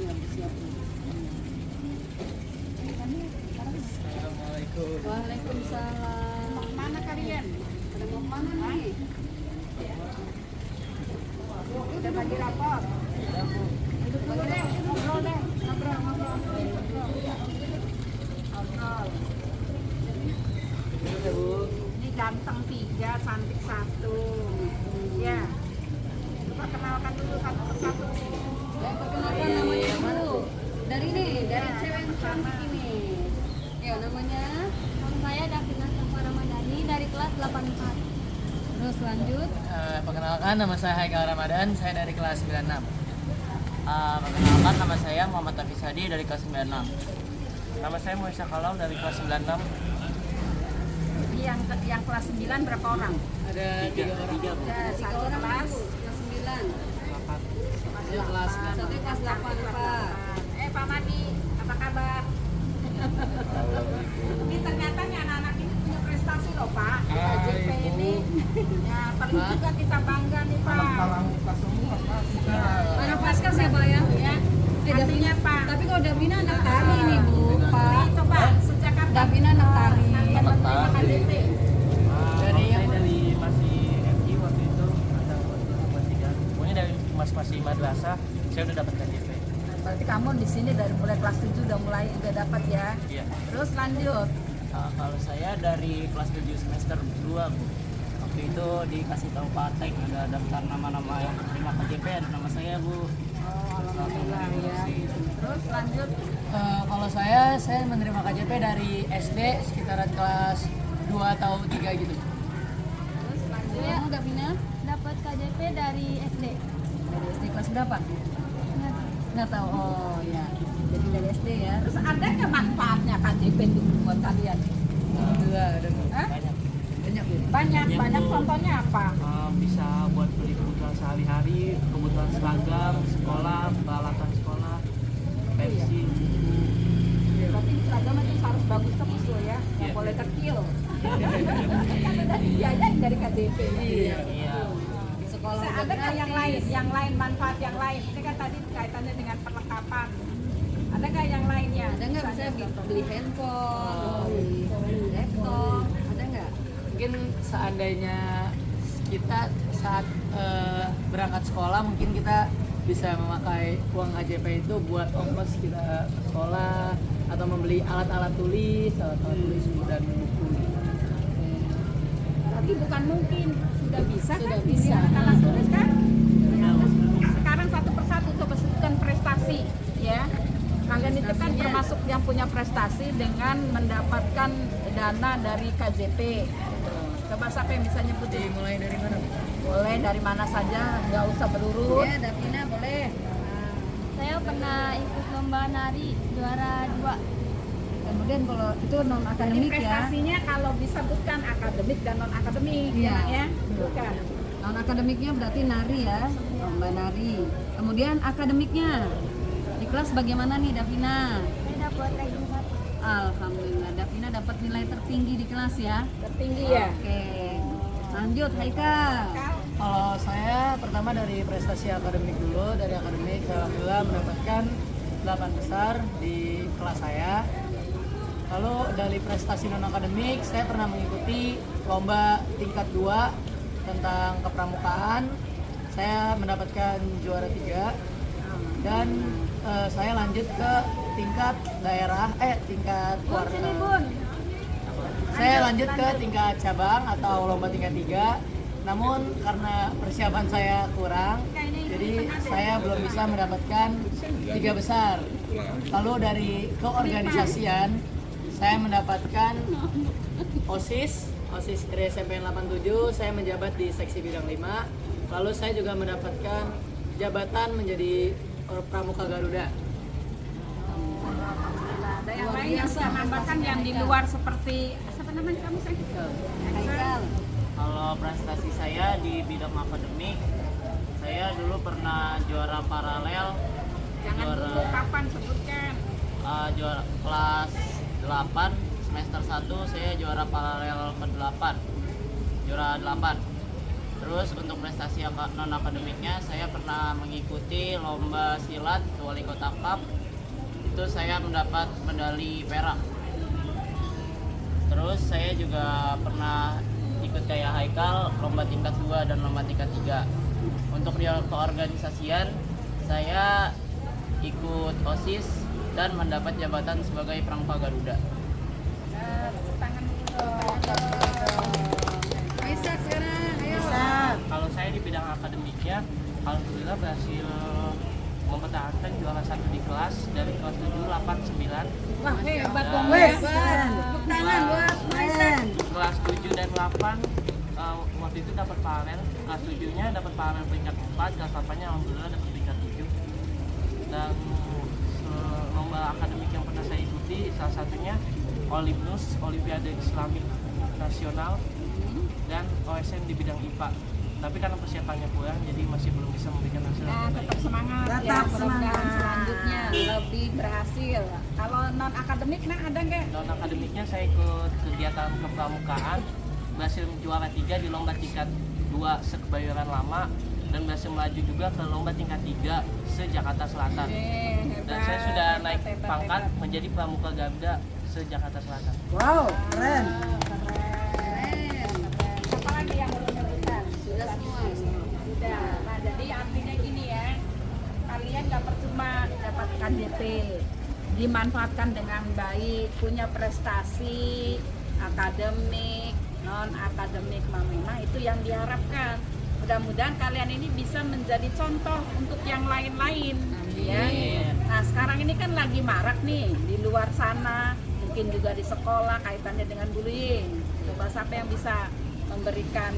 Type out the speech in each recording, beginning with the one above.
lagi siap. Assalamualaikum. Waalaikumsalam. Mau kemana kalian? Pada mau kemana nih? Udah bagi rapor. Duduk dulu deh, ngobrol deh. Ngobrol. Ini ganteng 3, cantik 1. Ya. Coba kenalkan dulu satu persatu. Perkenalkan namanya dulu. Dari cewek yang cantik ini. Ya, namanya Saya Davina Safa Ramadhani dari kelas 84. terus lanjut. Perkenalkan, nama saya Haikal Ramadan, saya dari kelas 96. Perkenalkan, nama saya Muhammad Hafiz Hadi dari kelas 96. Nama saya Muisa Kalau dari kelas 96. Yang kelas 9 berapa orang? Ada 3 orang. Ya, 3 satu orang kelas. kelas 9. Dia kelas Satu kelas 84. Pak Madi, apa kabar? Ini ternyata nih anak-anak ini punya prestasi loh Pak. Di KJP ini. Ya, perlu juga kita bangga nih Pak. Anak Paskas ya, Pak ya? Ya. Artinya Pak. Tapi kalau Davina anak tari nih, Bu, Pak. Itu Pak, sejak kapan? Davina anak tari. Menerima KJP. Dari masih MI waktu itu ada pokoknya dari masih madrasah saya udah dapat KJP. Berarti kamu di sini dari mulai kelas 7 udah dapat ya. Iya. Terus lanjut. Kalau saya dari kelas 7 semester 2 Bu. Waktu itu dikasih tahu Pak Tek ada daftar nama-nama yang terima KJP, ada nama saya Bu. Alhamdulillah ya. Terus lanjut. Kalau saya menerima KJP dari SD sekitaran kelas 2 atau 3 gitu. Terus lanjut. Saya Davina dapat KJP dari SD. Dari SD kelas berapa? Nggak tahu. Oh ya. Jadi dari SD ya. Terus ada nggak manfaatnya KJP itu buat kalian? Alhamdulillah ada Bu. Hah? Banyak Bu. Banyak Bu. contohnya apa? Bisa buat beli kebutuhan sehari-hari, kebutuhan seragam, sekolah, peralatan sekolah, pensi. Berarti seragam itu harus bagus terus loh ya, nggak Iya. boleh kecil. Kan udah dibiayain dari KJP. Iya. Sekolah udah Ada nggak gratis. yang lain manfaat yang lain? Ini kan tadi kaitannya dengan perlengkapan. Ada nggak yang lainnya? Ada nggak bisa Misalnya beli handphone, beli laptop? Ada nggak? Mungkin seandainya kita saat berangkat sekolah mungkin kita bisa memakai uang KJP itu buat ongkos kita ke sekolah atau membeli alat-alat tulis dan buku. Tapi bukan mungkin, sudah bisa Sudah kan? bisa. Alat tulis kan? Sekarang satu persatu coba sebutkan prestasi ya. Kalian itu kan Prestasinya. termasuk yang punya prestasi dengan mendapatkan dana dari KJP. Coba siapa yang bisa nyebutin? Mulai dari mana? Boleh dari mana saja, nggak usah berurut. Ya, Davina boleh. Saya pernah ikut lomba nari juara 2. Kemudian kalau itu non Jadi akademik ya. prestasinya kalau disebutkan akademik dan non akademik Iya. ya, bukan. Non akademiknya berarti nari ya, lomba nari. Kemudian akademiknya di kelas bagaimana nih Davina? Saya dapat ranking 1. Alhamdulillah Davina dapat nilai tertinggi di kelas ya. Tertinggi ya. Oke. Lanjut Haikal. Kalau saya pertama dari prestasi akademik dulu, dari akademik saya alhamdulillah mendapatkan 8 besar di kelas saya. Lalu dari prestasi non akademik saya pernah mengikuti lomba tingkat 2 tentang kepramukaan. Saya mendapatkan juara 3 dan saya lanjut ke tingkat daerah tingkat saya lanjut ke tingkat cabang atau lomba tingkat 3. Namun karena persiapan saya kurang, jadi saya belum bisa mendapatkan 3 besar. Lalu dari keorganisasian, saya mendapatkan OSIS dari SMP 87, saya menjabat di seksi bidang 5. Lalu saya juga mendapatkan jabatan menjadi pramuka Garuda. Ada yang Luar lain yang biasa bisa menambahkan yang di luar seperti apa namanya kamu sayang? Haikal. Kalau prestasi saya di bidang akademik, saya dulu pernah juara paralel, Jangan juara dulu kapan sebutkan. juara kelas 8 semester 1 saya juara paralel ke-8. Juara 8. Terus untuk prestasi non akademiknya saya pernah mengikuti lomba silat Wali Kota Cup. Itu saya mendapat medali perak. Terus saya juga pernah ikut kayak Haikal lomba tingkat 2 dan lomba tingkat 3. Untuk di keorganisasian saya ikut OSIS dan mendapat jabatan sebagai Perangpa Garuda. Tangan dulu. Aisyah sekarang, ayo. Kalau saya di bidang akademiknya, alhamdulillah berhasil mempertahankan juara 1 di kelas dari kelas 7, 8, 9. Wah, hebat dong. Wes, tepuk tangan buat Aisyah. Kelas 7 dan 8 waktu itu dapat paralel. Kelas 7-nya dapat paralel peringkat 4, kelas 8-nya alhamdulillah dapat peringkat 7. Dan lomba akademik yang pernah saya ikuti salah satunya Olimnus, Olimpiade Islamik Nasional, dan OSN di bidang IPA. Tapi karena persiapannya kurang, jadi masih belum bisa memberikan hasil yang Nah, terbaik. tetap semangat ya, Tetap mudah-mudahan semangat. selanjutnya lebih berhasil. Kalau non akademik nah ada nggak? Non akademiknya saya ikut kegiatan kepramukaan, berhasil juara 3 di lomba tingkat 2 se-Kebayoran Lama, dan berhasil melaju juga ke lomba tingkat 3 se-Jakarta Selatan. Hebat. Dan saya sudah naik Hebat, pangkat hebat. menjadi pramuka Garuda se-Jakarta Selatan. Wow, keren. Apa lagi yang belum nyebutan? Sudah semua. Sudah. Nah, jadi artinya gini ya, kalian nggak percuma dapat KJP, dimanfaatkan dengan baik, punya prestasi akademik, non akademik, memang itu yang diharapkan. Mudah-mudahan kalian ini bisa menjadi contoh untuk yang lain-lain. Ya. Nah, sekarang ini kan lagi marak nih di luar sana, mungkin juga di sekolah kaitannya dengan bullying. Coba siapa yang bisa memberikan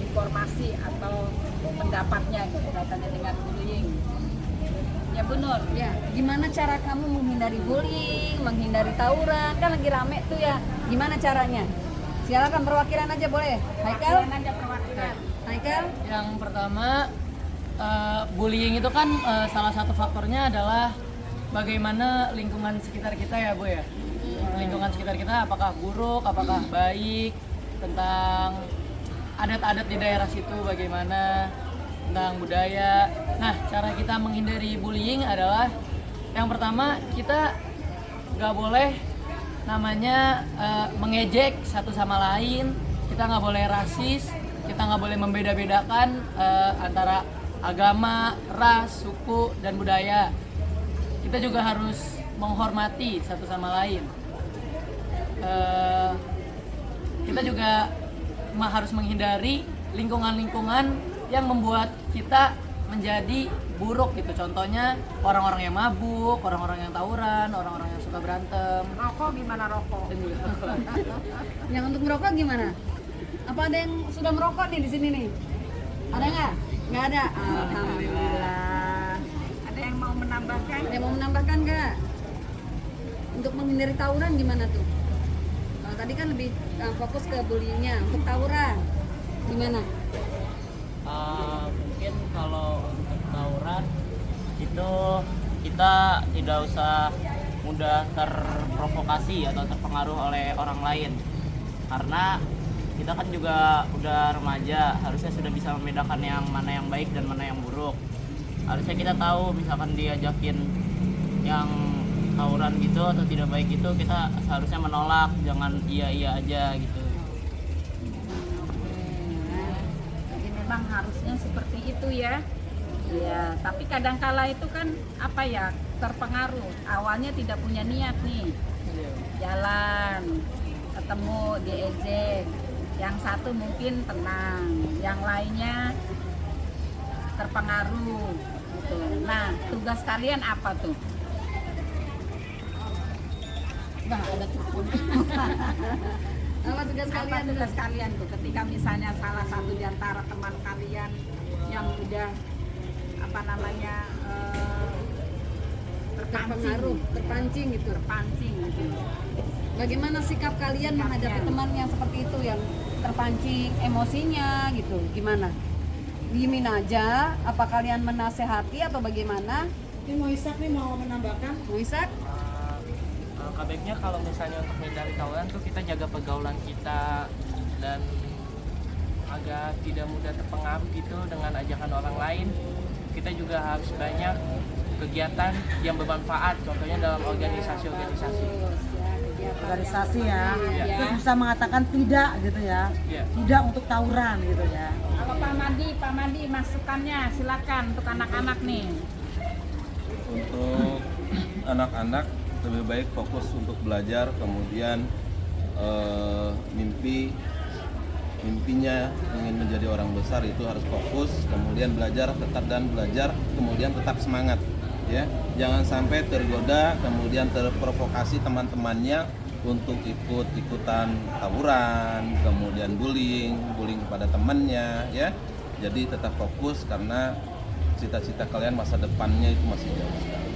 informasi atau pendapatnya gitu, kaitannya dengan bullying. Ya Bu Nur. Ya, gimana cara kamu menghindari bullying, menghindari tawuran? Kan lagi rame tuh ya. Gimana caranya? Silakan perwakilan aja boleh. Haikal? Kalian aja perwakilan. Haikal? Yang pertama, bullying itu kan salah satu faktornya adalah bagaimana lingkungan sekitar kita ya Bu ya. Lingkungan sekitar kita apakah buruk, apakah baik, tentang adat-adat di daerah situ bagaimana, tentang budaya. Nah, cara kita menghindari bullying adalah yang pertama kita nggak boleh namanya mengejek satu sama lain, kita nggak boleh rasis, kita nggak boleh membeda-bedakan antara agama, ras, suku, dan budaya. Kita juga harus menghormati satu sama lain. Kita juga harus menghindari lingkungan-lingkungan yang membuat kita menjadi buruk gitu. Contohnya orang-orang yang mabuk, orang-orang yang tawuran, orang-orang yang suka berantem. Rokok gimana rokok? Dan juga Yang untuk merokok gimana? Apa ada yang sudah merokok nih di sini nih? Ada nggak? Nggak ada. Alhamdulillah. Ada yang mau menambahkan? Ada yang mau menambahkan nggak? Untuk menghindari tawuran gimana tuh? Kalau tadi kan lebih fokus ke bullyingnya. Untuk tawuran gimana? Mungkin kalau untuk tawuran itu kita tidak usah mudah terprovokasi atau terpengaruh oleh orang lain, karena kita kan juga udah remaja, harusnya sudah bisa membedakan yang mana yang baik dan mana yang buruk. Harusnya kita tahu misalkan diajakin yang tawuran gitu atau tidak baik itu, kita seharusnya menolak, jangan iya aja gitu. Jadi memang harusnya seperti itu ya. Ya, tapi kadangkala itu kan apa ya, terpengaruh. Awalnya tidak punya niat nih. Jalan, ketemu diejek. Yang satu mungkin tenang, yang lainnya terpengaruh gitu. Nah, tugas kalian apa tuh? Nah, ada tukun. Apa tugas Apa kalian? tugas kalian tuh ketika misalnya salah satu di antara teman kalian yang udah terpancing gitu. terpancing gitu. Bagaimana sikap kalian menghadapi teman yang seperti itu, yang terpancing emosinya gitu? Gimana? Diemin aja? Apa kalian menasehati atau bagaimana? Ini mau Isak nih mau menambahkan. Mau Isak? Baiknya kalau misalnya untuk menghindari tawuran tuh kita jaga pergaulan kita dan agar tidak mudah terpengaruh gitu dengan ajakan orang lain, kita juga harus banyak kegiatan yang bermanfaat, contohnya dalam organisasi-organisasi. Organisasi ya. Iya. Terus bisa mengatakan tidak gitu ya. Iya. Tidak untuk tawuran gitu ya. Kalau Pak Mandi masukannya silakan untuk anak-anak nih. Untuk anak-anak lebih baik fokus untuk belajar, kemudian mimpinya ingin menjadi orang besar itu harus fokus, kemudian belajar, kemudian tetap semangat ya. Jangan sampai tergoda kemudian terprovokasi teman-temannya untuk ikut-ikutan tawuran, kemudian bullying kepada temannya ya. Jadi tetap fokus karena cita-cita kalian masa depannya itu masih jauh sekali.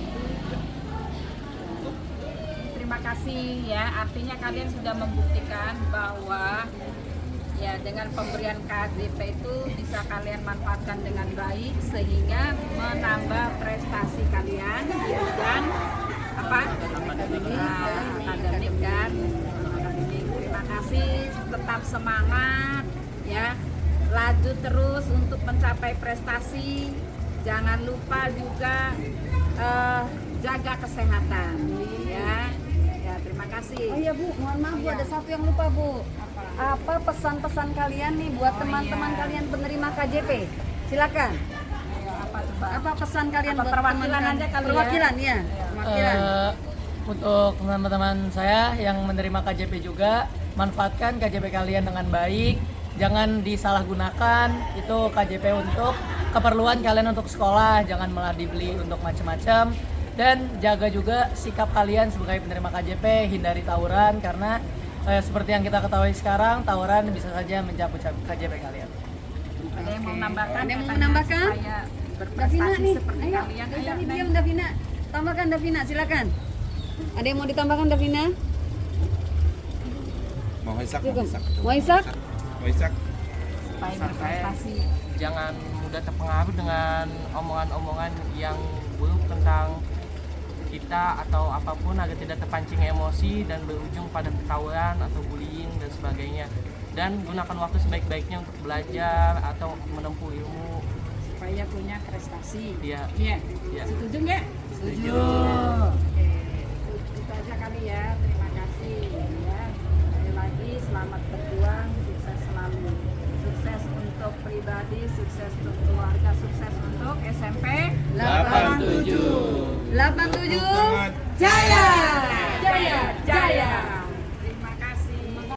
Terima kasih ya, artinya kalian sudah membuktikan bahwa ya dengan pemberian KJP itu bisa kalian manfaatkan dengan baik sehingga menambah prestasi kalian dan apa? Akademik dan akademik. Terima kasih, tetap semangat ya. Laju terus untuk mencapai prestasi. Jangan lupa juga jaga kesehatan ya. Ya, terima kasih. Oh iya Bu, mohon maaf Bu, ada satu yang lupa Bu. Apa pesan-pesan kalian nih buat teman-teman kalian penerima KJP? Silakan. Apa pesan kalian Apa buat perwakilan teman-teman? aja kali ya? Perwakilan ya. Perwakilan. Untuk teman-teman saya yang menerima KJP juga, manfaatkan KJP kalian dengan baik. Jangan disalahgunakan, itu KJP untuk keperluan kalian untuk sekolah, jangan malah dibeli untuk macam-macam. Dan jaga juga sikap kalian sebagai penerima KJP, hindari tawuran karena seperti yang kita ketahui sekarang, tawuran bisa saja mencabut KJP kalian. Ada yang mau menambahkan? Ada yang mau katanya menambahkan? supaya Davina berprestasi nih. seperti Ayo, kalian. dari tadi Neng. diam Davina. Tambahkan Davina, silakan. Ada yang mau ditambahkan Davina? Mau Isak, Cukup. Isak. Mau Isak? Mau Isak. Supaya Pesan saya, berprestasi. jangan mudah terpengaruh dengan omongan-omongan yang buruk tentang kita atau apapun agar tidak terpancing emosi dan berujung pada tawuran atau bullying dan sebagainya. Dan gunakan waktu sebaik-baiknya untuk belajar atau menempuh ilmu. Supaya punya prestasi. Dia Iya. ya. Setuju nggak? Setuju. Oke, itu aja kali ya. Terima kasih ya. Sekali lagi selamat berjuang, sukses selalu. Sukses untuk pribadi, sukses untuk keluarga, sukses untuk SMP 87. 87 Jaya.